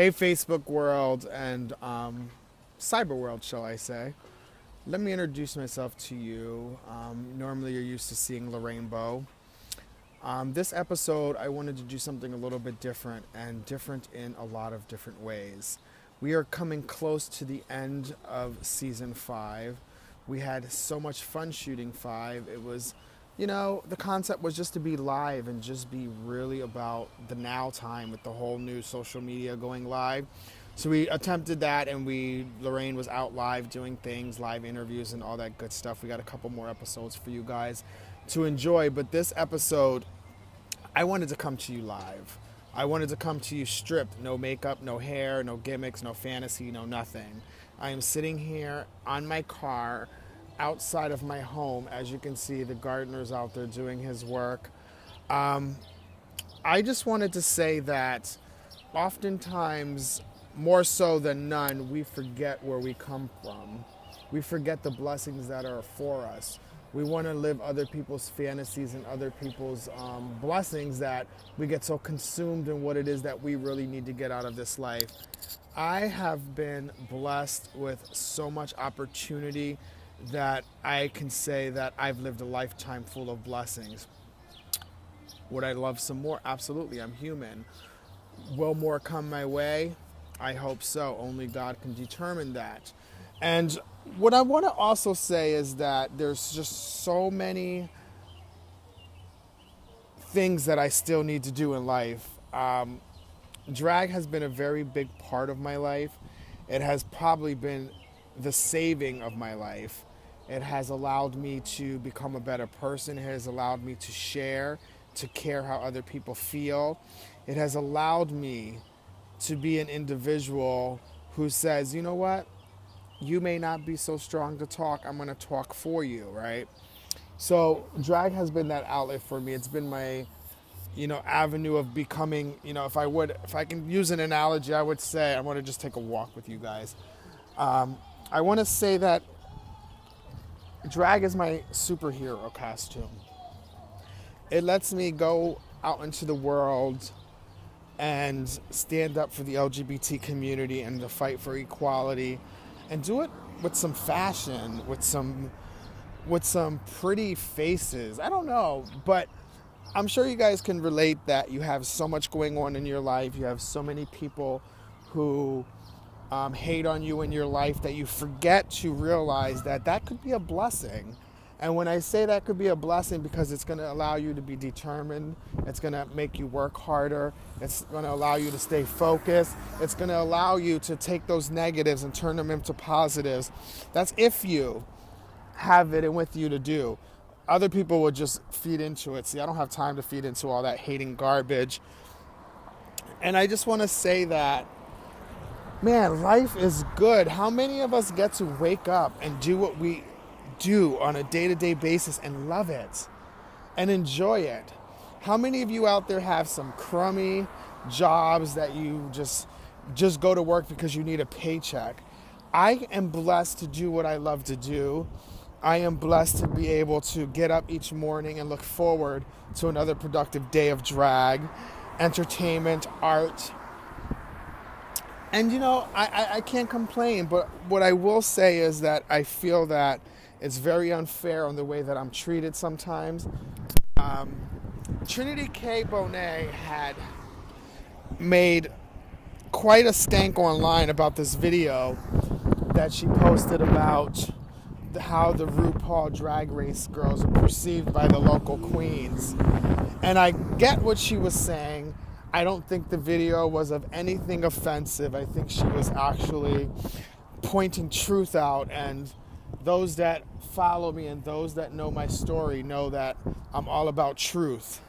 Hey, Facebook world and cyber world, shall I say. Let me introduce myself to you. Normally, you're used to seeing Lorraine Bow. This episode, I wanted to do something a little bit different and different in a lot of different ways. We are coming close to the end of season 5. We had so much fun shooting 5. It was, the concept was just to be live and just be really about the now time with the whole new social media going live. So we attempted that, and Lorraine was out live doing things, live interviews and all that good stuff. We got a couple more episodes for you guys to enjoy, but this episode, I wanted to come to you live. I wanted to come to you stripped, no makeup, no hair, no gimmicks, no fantasy, no nothing. I am sitting here on my car outside of my home. As you can see, the gardener's out there doing his work. I just wanted to say that oftentimes, more so than none, we forget where we come from. We forget the blessings that are for us. We want to live other people's fantasies and other people's blessings that we get so consumed in what it is that we really need to get out of this life. I have been blessed with so much opportunity that I can say that I've lived a lifetime full of blessings. Would I love some more? Absolutely, I'm human. Will more come my way? I hope so. Only God can determine that. And what I want to also say is that there's just so many things that I still need to do in life. Drag has been a very big part of my life. It has probably been the saving of my life. It has allowed me to become a better person. It has allowed me to share, to care how other people feel. It has allowed me to be an individual who says, you know what? You may not be so strong to talk. I'm going to talk for you, right? So drag has been that outlet for me. It's been my, avenue of becoming, if I can use an analogy, I would say, I want to just take a walk with you guys. I want to say that drag is my superhero costume. It lets me go out into the world and stand up for the LGBT community and the fight for equality, and do it with some fashion, with some pretty faces. I don't know, but I'm sure you guys can relate that you have so much going on in your life. You have so many people who hate on you in your life that you forget to realize that could be a blessing. And when I say that could be a blessing, because it's going to allow you to be determined, it's going to make you work harder, it's going to allow you to stay focused, it's going to allow you to take those negatives and turn them into positives. That's if you have it in with you to do. Other people would just feed into it. See, I don't have time to feed into all that hating garbage. And I just want to say that, man, life is good. How many of us get to wake up and do what we do on a day-to-day basis and love it and enjoy it? How many of you out there have some crummy jobs that you just go to work because you need a paycheck? I am blessed to do what I love to do. I am blessed to be able to get up each morning and look forward to another productive day of drag, entertainment, art. And I can't complain, but what I will say is that I feel that it's very unfair on the way that I'm treated sometimes. Trinity K. Bonet had made quite a stank online about this video that she posted about how the RuPaul Drag Race girls are perceived by the local queens. And I get what she was saying. I don't think the video was of anything offensive. I think she was actually pointing truth out, and those that follow me and those that know my story know that I'm all about truth.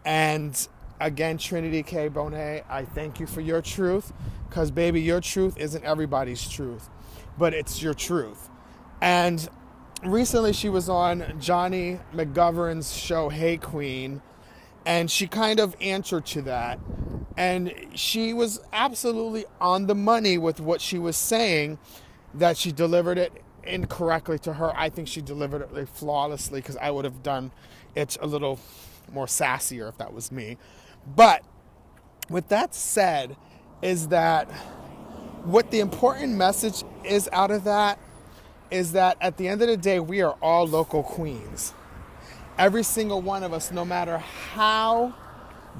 And again, Trinity K. Bonet, I thank you for your truth, because baby, your truth isn't everybody's truth, but it's your truth. And recently she was on Johnny McGovern's show, Hey Queen, and she kind of answered to that. And she was absolutely on the money with what she was saying, that she delivered it incorrectly to her. I think she delivered it flawlessly, because I would have done it a little more sassier if that was me. But with that said, is that what the important message is out of that is that at the end of the day, we are all local queens. Every single one of us, no matter how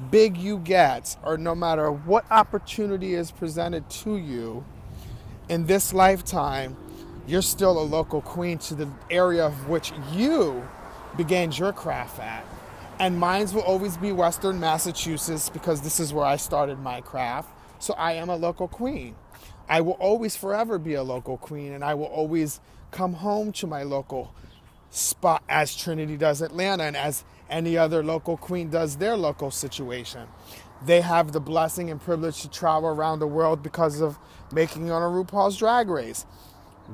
big you get or no matter what opportunity is presented to you in this lifetime, you're still a local queen to the area of which you began your craft at. And mine will always be Western Massachusetts because this is where I started my craft. So I am a local queen. I will always forever be a local queen, and I will always come home to my local spot as Trinity does Atlanta and as any other local queen does their local situation. They have the blessing and privilege to travel around the world because of making it on a RuPaul's Drag Race.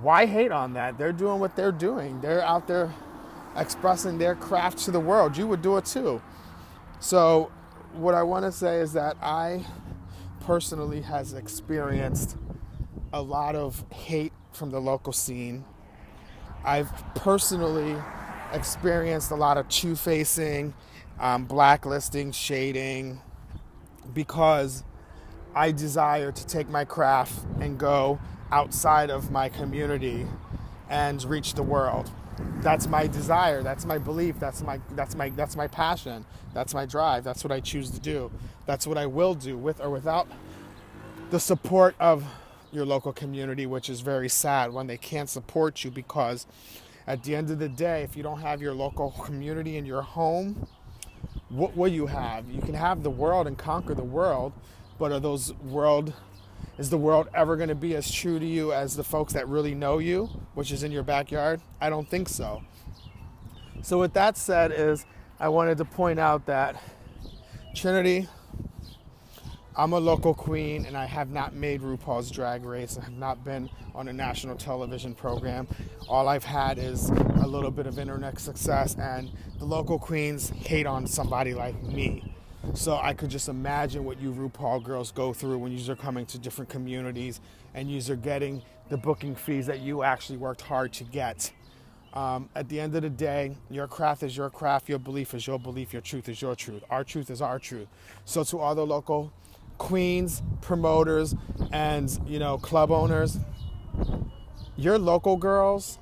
Why hate on that? They're doing what they're doing. They're out there expressing their craft to the world. You would do it too. So what I want to say is that I personally has experienced a lot of hate from the local scene. I've personally experienced a lot of two-facing, blacklisting, shading, because I desire to take my craft and go outside of my community and reach the world. That's my desire. That's my belief. That's my passion. That's my drive. That's what I choose to do. That's what I will do with or without the support of your local community, which is very sad when they can't support you, because at the end of the day, if you don't have your local community in your home, what will you have? You can have the world and conquer the world, but is the world ever going to be as true to you as the folks that really know you, which is in your backyard? I don't think so. So with that said, I wanted to point out that Trinity, I'm a local queen, and I have not made RuPaul's Drag Race. I have not been on a national television program. All I've had is a little bit of internet success, and the local queens hate on somebody like me. So I could just imagine what you RuPaul girls go through when you're coming to different communities and you're getting the booking fees that you actually worked hard to get. At the end of the day, your craft is your craft, your belief is your belief, your truth is your truth. Our truth is our truth. So to all the local queens, promoters, and club owners, your local girls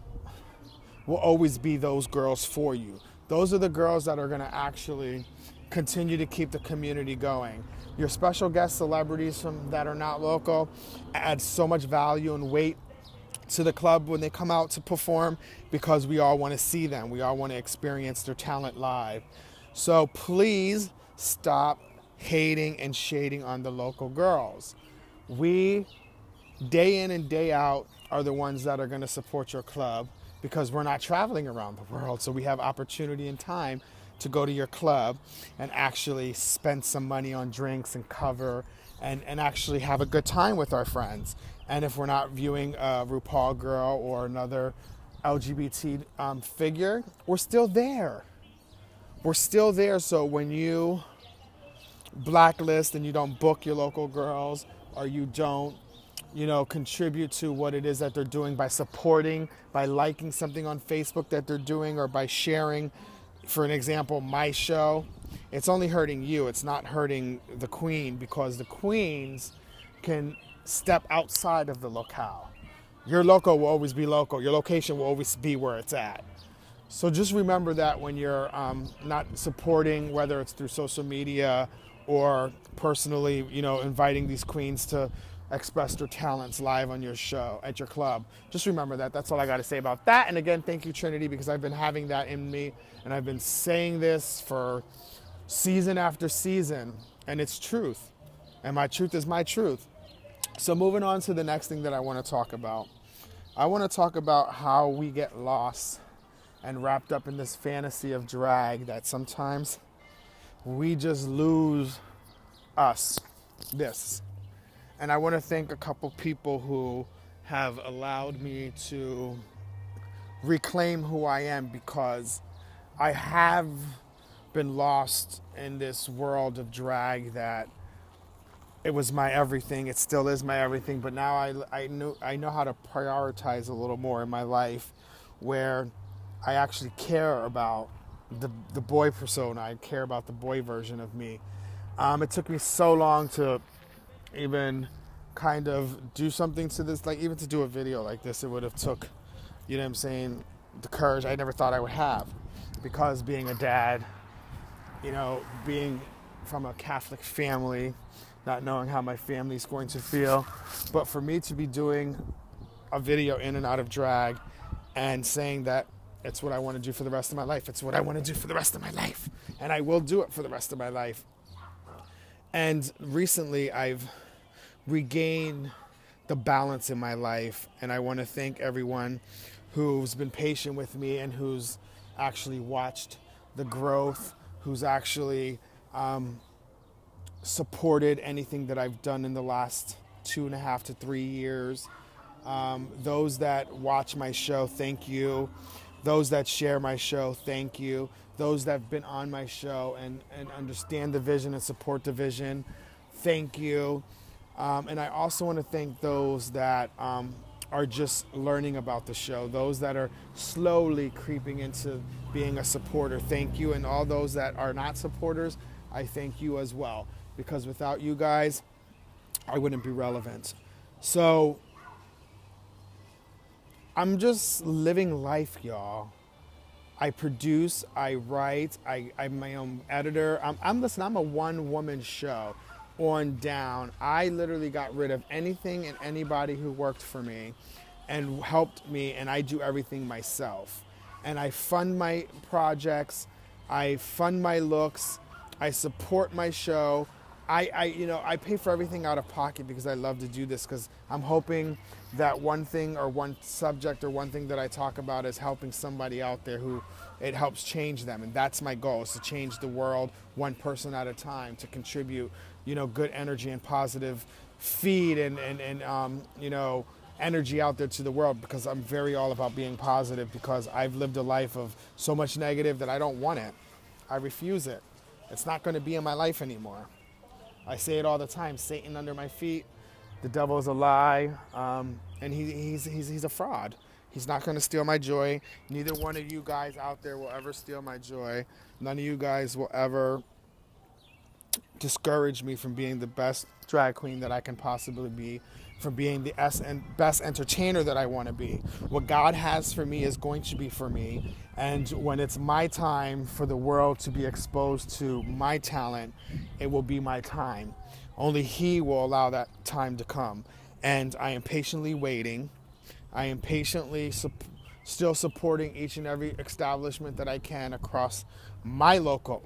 will always be those girls for you. Those are the girls that are going to actually continue to keep the community going. Your special guest celebrities that are not local add so much value and weight to the club when they come out to perform, because we all want to see them. We all want to experience their talent live. So please stop hating and shading on the local girls. We, day in and day out, are the ones that are going to support your club, because we're not traveling around the world. So we have opportunity and time to go to your club and actually spend some money on drinks and cover and actually have a good time with our friends. And if we're not viewing a RuPaul girl or another LGBT figure, we're still there. We're still there. So when you blacklist and you don't book your local girls, or you don't contribute to what it is that they're doing by supporting, by liking something on Facebook that they're doing, or by sharing, for an example, my show, it's only hurting you. It's not hurting the queen, because the queens can step outside of the locale. Your local will always be local. Your location will always be where it's at. So just remember that when you're not supporting, whether it's through social media or personally, inviting these queens to express their talents live on your show, at your club. Just remember that. That's all I got to say about that. And again, thank you, Trinity, because I've been having that in me, and I've been saying this for season after season, and it's truth. And my truth is my truth. So moving on to the next thing that I want to talk about. I want to talk about how we get lost and wrapped up in this fantasy of drag that sometimes we just lose this. And I want to thank a couple people who have allowed me to reclaim who I am, because I have been lost in this world of drag that it was my everything. It still is my everything, but now I know how to prioritize a little more in my life, where I actually care about the boy persona. I care about the boy version of me. It took me so long to even kind of do something to this, like even to do a video like this, it would have took, you know what I'm saying, the courage I never thought I would have, because being a dad, you know, being from a Catholic family, not knowing how my family's going to feel, but for me to be doing a video in and out of drag and saying that it's what I want to do for the rest of my life. It's what I want to do for the rest of my life. And I will do it for the rest of my life. And recently I've regained the balance in my life. And I want to thank everyone who's been patient with me and who's actually watched the growth, who's actually supported anything that I've done in the last 2.5 to 3 years. Those that watch my show, thank you. Those that share my show, thank you. Those that have been on my show and understand the vision and support the vision, thank you. And I also want to thank those that are just learning about the show, those that are slowly creeping into being a supporter, thank you. And all those that are not supporters, I thank you as well. Because without you guys, I wouldn't be relevant. So I'm just living life, y'all. I produce, I write, I'm my own editor. I'm a one-woman show on down. I literally got rid of anything and anybody who worked for me and helped me, and I do everything myself. And I fund my projects, I fund my looks, I support my show. I pay for everything out of pocket because I love to do this, because I'm hoping that one thing or one subject or one thing that I talk about is helping somebody out there who it helps change them. And that's my goal, is to change the world one person at a time, to contribute, good energy and positive feed and energy out there to the world, because I'm very all about being positive, because I've lived a life of so much negative that I don't want it. I refuse it. It's not going to be in my life anymore. I say it all the time, Satan under my feet, the devil is a lie, and he's a fraud. He's not going to steal my joy. Neither one of you guys out there will ever steal my joy. None of you guys will ever discourage me from being the best drag queen that I can possibly be, from being the best entertainer that I want to be. What God has for me is going to be for me. And when it's my time for the world to be exposed to my talent, it will be my time. Only He will allow that time to come. And I am patiently waiting. I am patiently still supporting each and every establishment that I can across my local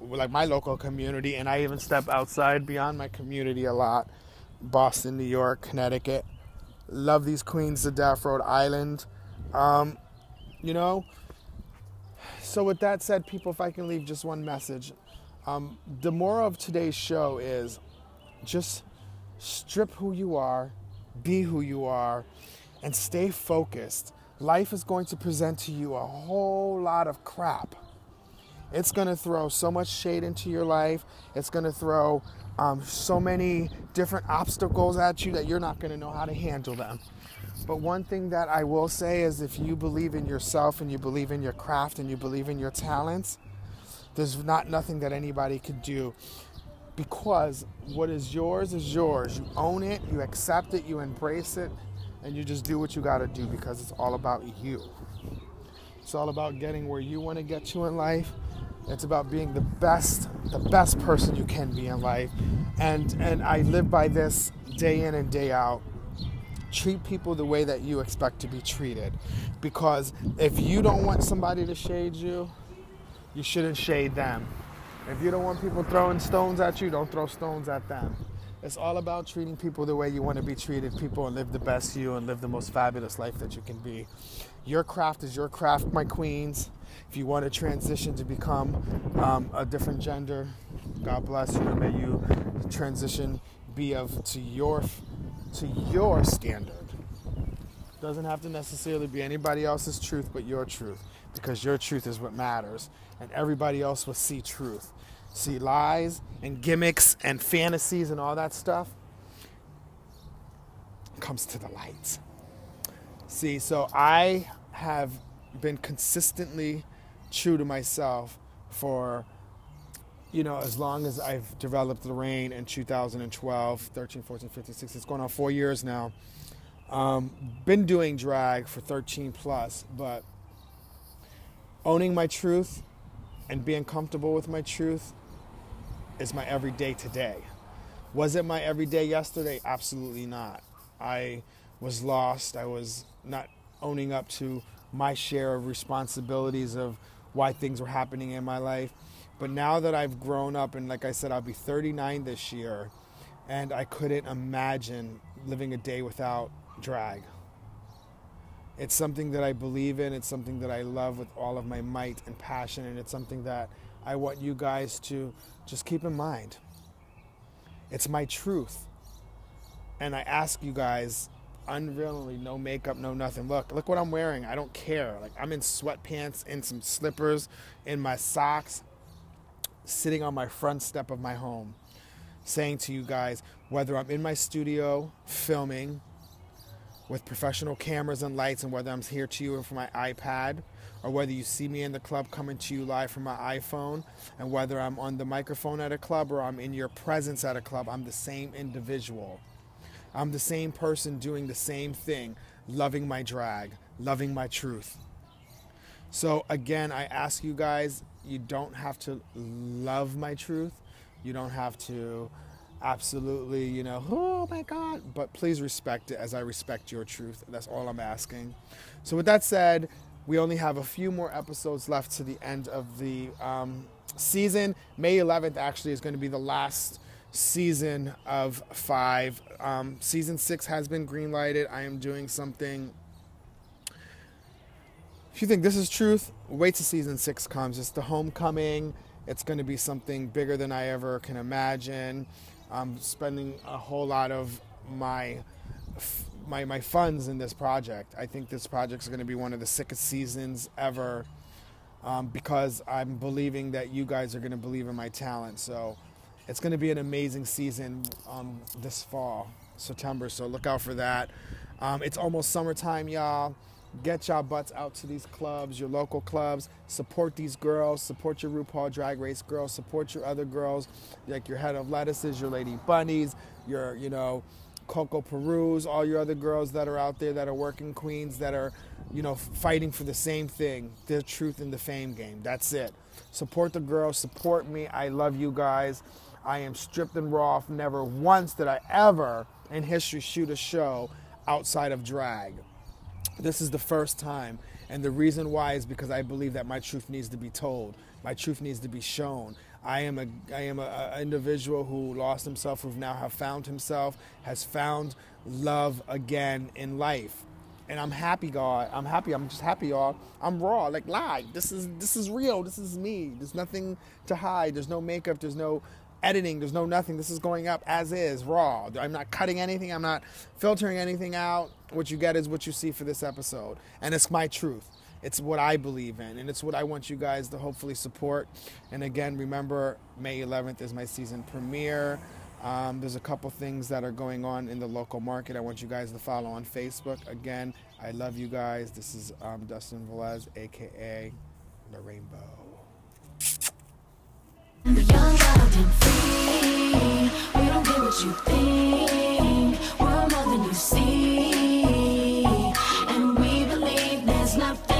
community. And I even step outside beyond my community a lot. Boston, New York, Connecticut. Love these queens to death, Rhode Island. So with that said, people, if I can leave just one message, the moral of today's show is just strip who you are, be who you are, and stay focused. Life is going to present to you a whole lot of crap. It's going to throw so much shade into your life. It's going to throw so many different obstacles at you that you're not going to know how to handle them. But one thing that I will say is, if you believe in yourself and you believe in your craft and you believe in your talents, there's nothing that anybody could do, because what is yours is yours. You own it, you accept it, you embrace it, and you just do what you got to do, because it's all about you. It's all about getting where you want to get to in life. It's about being the best person you can be in life. And I live by this day in and day out. Treat people the way that you expect to be treated. Because if you don't want somebody to shade you, you shouldn't shade them. If you don't want people throwing stones at you, don't throw stones at them. It's all about treating people the way you want to be treated, people, and live the best you and live the most fabulous life that you can be. Your craft is your craft, my queens. If you want to transition to become a different gender, God bless you, and may you transition be to your standard. Doesn't have to necessarily be anybody else's truth but your truth, because your truth is what matters, and everybody else will see truth. See, lies and gimmicks and fantasies and all that stuff comes to the light. See, so I have been consistently true to myself for as long as I've developed Lorraine in 2012, 13, 14, 15, 16, it's going on 4 years now. Been doing drag for 13 plus, but owning my truth and being comfortable with my truth is my everyday today. Was it my everyday yesterday? Absolutely not. I was lost. I was not owning up to my share of responsibilities of why things were happening in my life. But now that I've grown up, and like I said, I'll be 39 this year, and I couldn't imagine living a day without drag. It's something that I believe in. It's something that I love with all of my might and passion, and it's something that I want you guys to just keep in mind. It's my truth. And I ask you guys, unreally, no makeup, no nothing. Look what I'm wearing. I don't care. Like, I'm in sweatpants, in some slippers, in my socks, sitting on my front step of my home, saying to you guys, whether I'm in my studio filming with professional cameras and lights, and whether I'm here to you from my iPad, or whether you see me in the club coming to you live from my iPhone, and whether I'm on the microphone at a club or I'm in your presence at a club, I'm the same individual. I'm the same person doing the same thing, loving my drag, loving my truth. So again, I ask you guys, you don't have to love my truth. You don't have to absolutely, oh my God, but please respect it as I respect your truth. That's all I'm asking. So with that said, we only have a few more episodes left to the end of the season. May 11th actually is going to be the last season of 5. Season 6 has been green-lighted. I am doing something. If you think this is truth, wait till season 6 comes. It's the homecoming. It's going to be something bigger than I ever can imagine. I'm spending a whole lot of my funds in this project. I think this project is going to be one of the sickest seasons ever, because I'm believing that you guys are going to believe in my talent. So it's going to be an amazing season this fall, September. So look out for that. It's almost summertime, y'all. Get y'all butts out to these clubs, your local clubs. Support these girls. Support your RuPaul Drag Race girls. Support your other girls, like your Head of Lettuces, your Lady Bunnies, your, Coco Perus, all your other girls that are out there that are working queens, that are, fighting for the same thing, their truth in the fame game. That's it. Support the girls. Support me. I love you guys. I am stripped and raw. Never once did I ever in history shoot a show outside of drag. This is the first time, and the reason why is because I believe that my truth needs to be told. My truth needs to be shown. I am a individual who lost himself, who now have found himself, has found love again in life. And I'm happy, God. I'm happy. I'm just happy, y'all. I'm raw, like live. This is real. This is me. There's nothing to hide. There's no makeup. There's no editing. There's no nothing. This is going up as is, raw. I'm not cutting anything. I'm not filtering anything out. What you get is what you see for this episode. And it's my truth. It's what I believe in. And it's what I want you guys to hopefully support. And again, remember, May 11th is my season premiere. There's a couple things that are going on in the local market. I want you guys to follow on Facebook. Again, I love you guys. This is Dustin Velez, a.k.a. The Rainbow. Young, wild, and free. We don't care what you think. We're more than you see. And we believe there's nothing